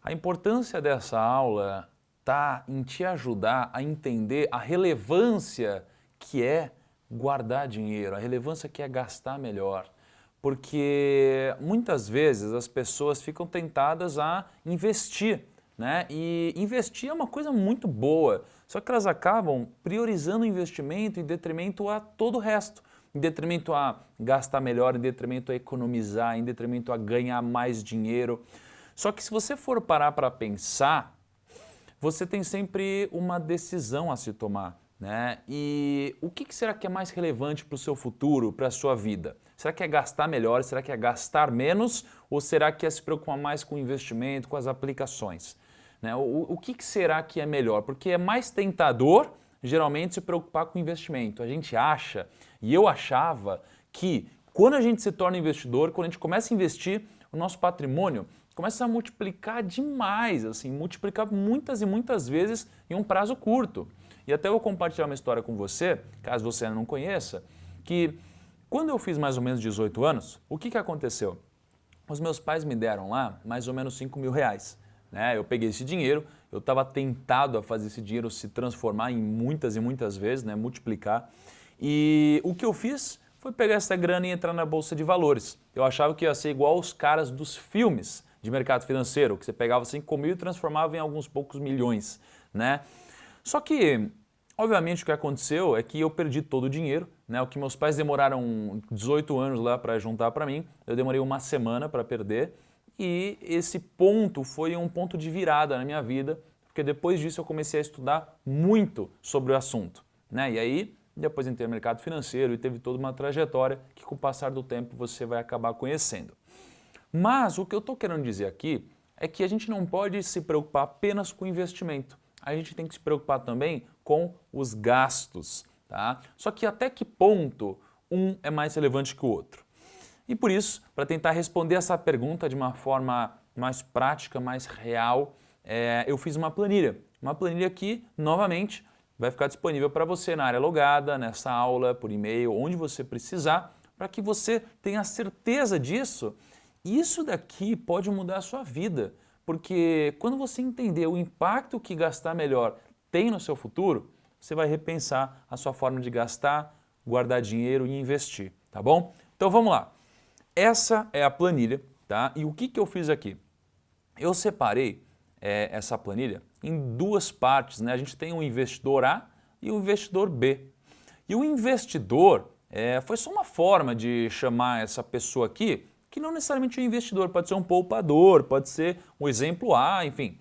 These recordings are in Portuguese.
A importância dessa aula está em te ajudar a entender a relevância que é guardar dinheiro, a relevância que é gastar melhor. Porque muitas vezes as pessoas ficam tentadas a investir, né? E investir é uma coisa muito boa, só que elas acabam priorizando o investimento em detrimento a todo o resto, em detrimento a gastar melhor, em detrimento a economizar, em detrimento a ganhar mais dinheiro. Só que se você for parar para pensar, você tem sempre uma decisão a se tomar, né? E o que será que é mais relevante para o seu futuro, para a sua vida? Será que é gastar melhor? Será que é gastar menos? Ou será que é se preocupar mais com o investimento, com as aplicações? Né? O que será que é melhor? Porque é mais tentador, geralmente, se preocupar com o investimento. A gente acha, e eu achava, que quando a gente se torna investidor, quando a gente começa a investir, o nosso patrimônio começa a multiplicar demais, assim, multiplicar muitas e muitas vezes em um prazo curto. E até eu vou compartilhar uma história com você, caso você ainda não conheça, que quando eu fiz mais ou menos 18 anos, o que aconteceu? Os meus pais me deram lá mais ou menos 5 mil reais. Né? Eu peguei esse dinheiro, eu estava tentado a fazer esse dinheiro se transformar em muitas e muitas vezes, né? Multiplicar. E o que eu fiz foi pegar essa grana e entrar na Bolsa de Valores. Eu achava que ia ser igual os caras dos filmes de mercado financeiro, que você pegava 5 mil e transformava em alguns poucos milhões, né? Só que, obviamente, o que aconteceu é que eu perdi todo o dinheiro, né? O que meus pais demoraram 18 anos lá para juntar para mim, eu demorei uma semana para perder, e esse ponto foi um ponto de virada na minha vida, porque depois disso eu comecei a estudar muito sobre o assunto, né? E aí, depois entrei no mercado financeiro e teve toda uma trajetória que com o passar do tempo você vai acabar conhecendo. Mas o que eu estou querendo dizer aqui é que a gente não pode se preocupar apenas com o investimento. A gente tem que se preocupar também com os gastos, tá? Só que até que ponto um é mais relevante que o outro? E por isso, para tentar responder essa pergunta de uma forma mais prática, mais real, eu fiz uma planilha. Uma planilha que, novamente, vai ficar disponível para você na área logada, nessa aula, por e-mail, onde você precisar, para que você tenha certeza disso. Isso daqui pode mudar a sua vida, porque quando você entender o impacto que gastar melhor tem no seu futuro, você vai repensar a sua forma de gastar, guardar dinheiro e investir, tá bom? Então vamos lá. Essa é a planilha, tá? E o que eu fiz aqui? Eu separei essa planilha em duas partes, né? A gente tem o investidor A e o investidor B. E o investidor foi só uma forma de chamar essa pessoa aqui, que não necessariamente é um investidor, pode ser um poupador, pode ser um exemplo A, enfim.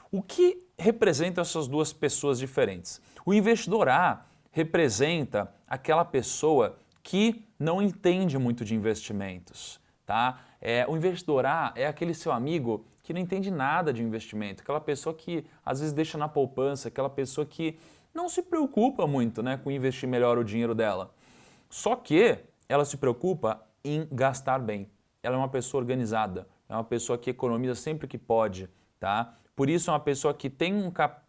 O que representa essas duas pessoas diferentes? O investidor A representa aquela pessoa que não entende muito de investimentos, tá? O investidor A é aquele seu amigo que não entende nada de investimento, aquela pessoa que às vezes deixa na poupança, aquela pessoa que não se preocupa muito, né, com investir melhor o dinheiro dela. Só que ela se preocupa em gastar bem. Ela é uma pessoa organizada, é uma pessoa que economiza sempre que pode, tá? Por isso é uma pessoa que tem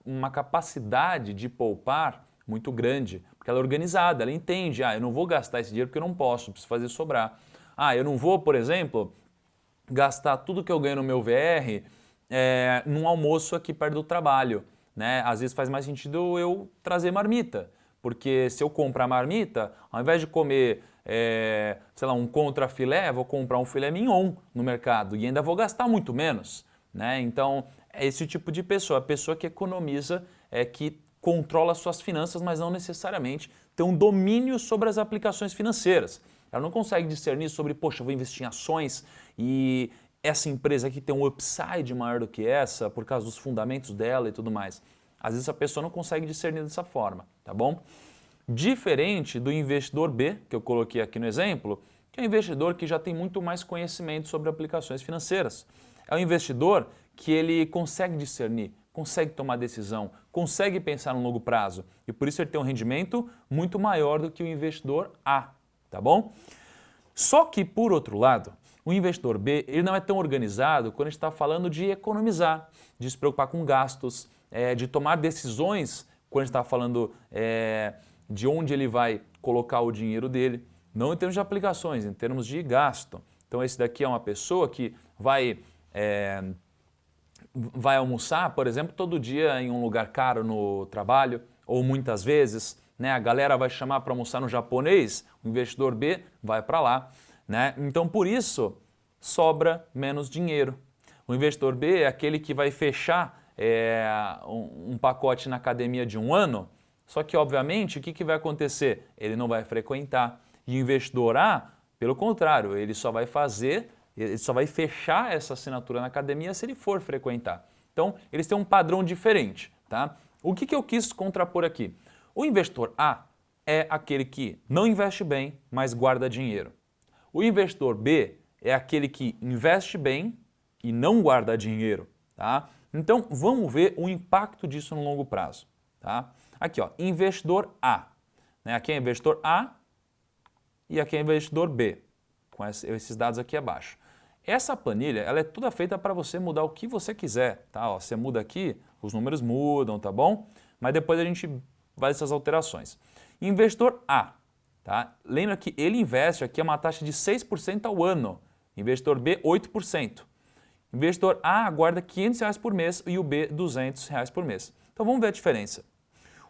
uma capacidade de poupar muito grande, porque ela é organizada, ela entende, eu não vou gastar esse dinheiro porque eu não posso, preciso fazer sobrar. Eu não vou, por exemplo, gastar tudo que eu ganho no meu VR num almoço aqui perto do trabalho, né? Às vezes faz mais sentido eu trazer marmita, porque se eu comprar marmita, ao invés de comer, sei lá, um contrafilé, vou comprar um filé mignon no mercado e ainda vou gastar muito menos, né? Então, é esse tipo de pessoa, a pessoa que economiza, que controla suas finanças, mas não necessariamente tem um domínio sobre as aplicações financeiras. Ela não consegue discernir sobre, poxa, eu vou investir em ações e essa empresa aqui tem um upside maior do que essa por causa dos fundamentos dela e tudo mais. Às vezes a pessoa não consegue discernir dessa forma, tá bom? Diferente do investidor B, que eu coloquei aqui no exemplo, que é um investidor que já tem muito mais conhecimento sobre aplicações financeiras. É um investidor que ele consegue discernir, consegue tomar decisão, consegue pensar no longo prazo e por isso ele tem um rendimento muito maior do que o investidor A, tá bom? Só que, por outro lado, o investidor B ele não é tão organizado quando a gente está falando de economizar, de se preocupar com gastos, de tomar decisões quando a gente está falando de onde ele vai colocar o dinheiro dele, não em termos de aplicações, em termos de gasto. Então esse daqui é uma pessoa que vai vai almoçar, por exemplo, todo dia em um lugar caro no trabalho, ou muitas vezes, né, a galera vai chamar para almoçar no japonês, o investidor B vai para lá, né? Então, por isso, sobra menos dinheiro. O investidor B é aquele que vai fechar um pacote na academia de um ano, só que, obviamente, o que vai acontecer? Ele não vai frequentar. E o investidor A, pelo contrário, ele só vai fechar essa assinatura na academia se ele for frequentar. Então, eles têm um padrão diferente, tá? O que eu quis contrapor aqui? O investidor A é aquele que não investe bem, mas guarda dinheiro. O investidor B é aquele que investe bem e não guarda dinheiro, tá? Então, vamos ver o impacto disso no longo prazo, tá? Aqui, ó, investidor A. Né? Aqui é investidor A e aqui é investidor B, com esses dados aqui abaixo. Essa planilha, ela é toda feita para você mudar o que você quiser, tá? Ó, você muda aqui, os números mudam, tá bom? Mas depois a gente faz essas alterações. Investidor A, tá? Lembra que ele investe aqui a uma taxa de 6% ao ano. Investidor B, 8%. Investidor A guarda R$500 por mês e o B, R$200 por mês. Então vamos ver a diferença.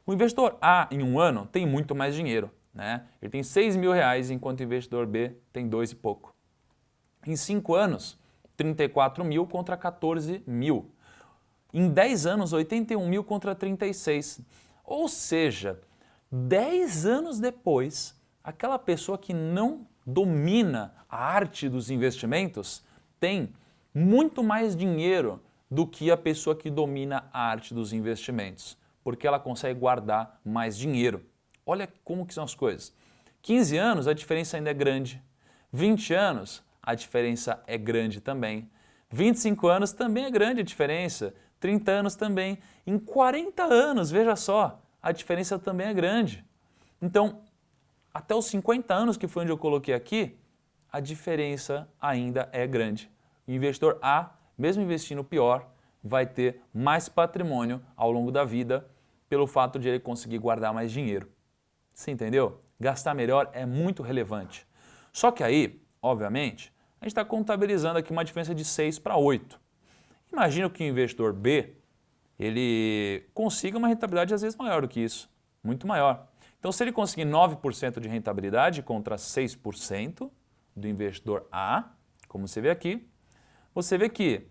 O investidor A, em um ano, tem muito mais dinheiro, né? Ele tem R$6.000, enquanto o investidor B tem 2 e pouco. Em 5 anos, 34 mil contra 14 mil. Em 10 anos, 81 mil contra 36. Ou seja, 10 anos depois, aquela pessoa que não domina a arte dos investimentos tem muito mais dinheiro do que a pessoa que domina a arte dos investimentos, porque ela consegue guardar mais dinheiro. Olha como que são as coisas. 15 anos, a diferença ainda é grande. 20 anos, a diferença é grande também. 25 anos também é grande a diferença. 30 anos também. Em 40 anos, veja só, a diferença também é grande. Então, até os 50 anos, que foi onde eu coloquei aqui, a diferença ainda é grande. O investidor A, mesmo investindo pior, vai ter mais patrimônio ao longo da vida pelo fato de ele conseguir guardar mais dinheiro. Você entendeu? Gastar melhor é muito relevante. Só que aí, obviamente, a gente está contabilizando aqui uma diferença de 6 para 8. Imagina que o investidor B ele consiga uma rentabilidade às vezes maior do que isso, muito maior. Então, se ele conseguir 9% de rentabilidade contra 6% do investidor A, como você vê aqui, você vê que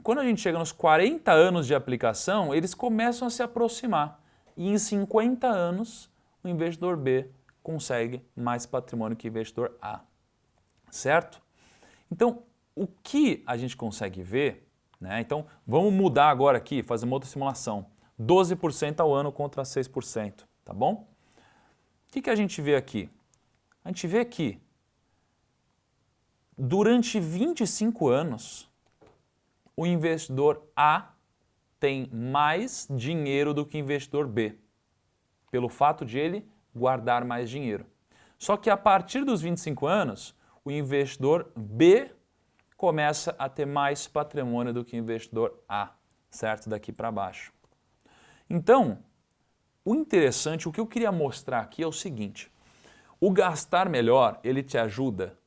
quando a gente chega nos 40 anos de aplicação, eles começam a se aproximar. E em 50 anos, o investidor B consegue mais patrimônio que o investidor A. Certo? Então, o que a gente consegue ver, né? Então, vamos mudar agora aqui, fazer uma outra simulação. 12% ao ano contra 6%, tá bom? O que a gente vê aqui? A gente vê que durante 25 anos, o investidor A tem mais dinheiro do que o investidor B, pelo fato de ele guardar mais dinheiro. Só que a partir dos 25 anos, o investidor B começa a ter mais patrimônio do que o investidor A, certo? Daqui para baixo. Então, o interessante, o que eu queria mostrar aqui é o seguinte: o gastar melhor, ele te ajuda,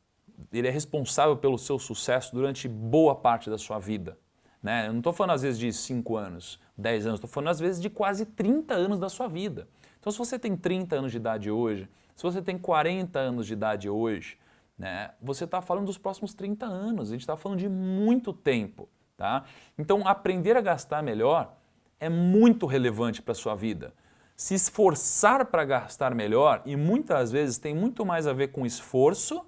ele é responsável pelo seu sucesso durante boa parte da sua vida. Né? Eu não estou falando às vezes de 5 anos, 10 anos, estou falando às vezes de quase 30 anos da sua vida. Então, se você tem 30 anos de idade hoje, se você tem 40 anos de idade hoje, né, você está falando dos próximos 30 anos, a gente está falando de muito tempo. Tá? Então, aprender a gastar melhor é muito relevante para a sua vida. Se esforçar para gastar melhor, e muitas vezes tem muito mais a ver com esforço,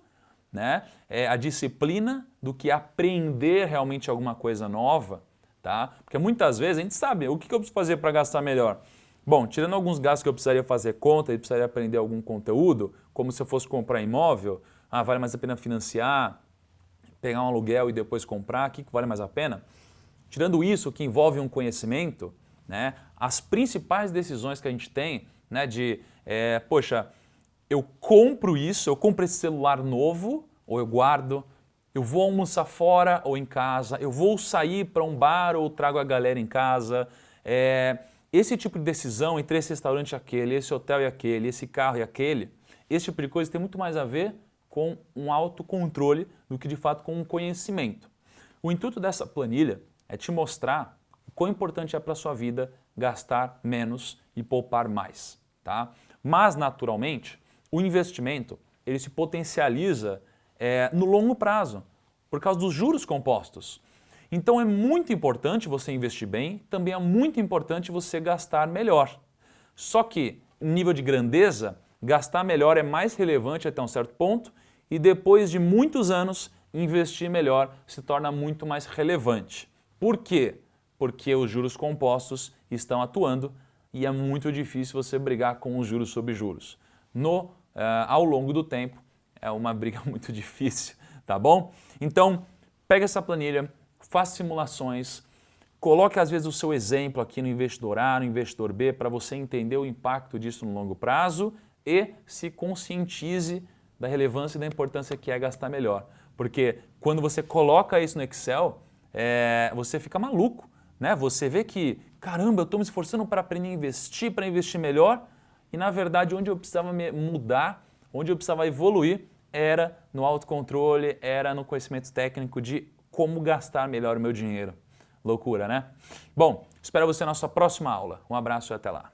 né, a disciplina, do que aprender realmente alguma coisa nova. Tá? Porque muitas vezes a gente sabe o que eu preciso fazer para gastar melhor. Bom, tirando alguns gastos que eu precisaria fazer conta e precisaria aprender algum conteúdo, como se eu fosse comprar imóvel, vale mais a pena financiar, pegar um aluguel e depois comprar, o que vale mais a pena? Tirando isso, que envolve um conhecimento, né, as principais decisões que a gente tem, né, de, poxa, eu compro isso, eu compro esse celular novo, ou eu guardo, eu vou almoçar fora ou em casa, eu vou sair para um bar ou trago a galera em casa, esse tipo de decisão entre esse restaurante e aquele, esse hotel e aquele, esse carro e aquele, esse tipo de coisa tem muito mais a ver com um autocontrole do que de fato com um conhecimento. O intuito dessa planilha é te mostrar o quão importante é para a sua vida gastar menos e poupar mais, tá? Mas, naturalmente, o investimento ele se potencializa no longo prazo, por causa dos juros compostos. Então é muito importante você investir bem, também é muito importante você gastar melhor. Só que, nível de grandeza, gastar melhor é mais relevante até um certo ponto e depois de muitos anos, investir melhor se torna muito mais relevante. Por quê? Porque os juros compostos estão atuando e é muito difícil você brigar com os juros sobre juros. Ao longo do tempo, é uma briga muito difícil, tá bom? Então, pega essa planilha, faça simulações, coloque às vezes o seu exemplo aqui no investidor A, no investidor B, para você entender o impacto disso no longo prazo e se conscientize da relevância e da importância que é gastar melhor. Porque quando você coloca isso no Excel, você fica maluco, né? Você vê que, caramba, eu estou me esforçando para aprender a investir melhor e na verdade onde eu precisava mudar, onde eu precisava evoluir era no autocontrole, era no conhecimento técnico de como gastar melhor o meu dinheiro. Loucura, né? Bom, espero você na nossa próxima aula. Um abraço e até lá.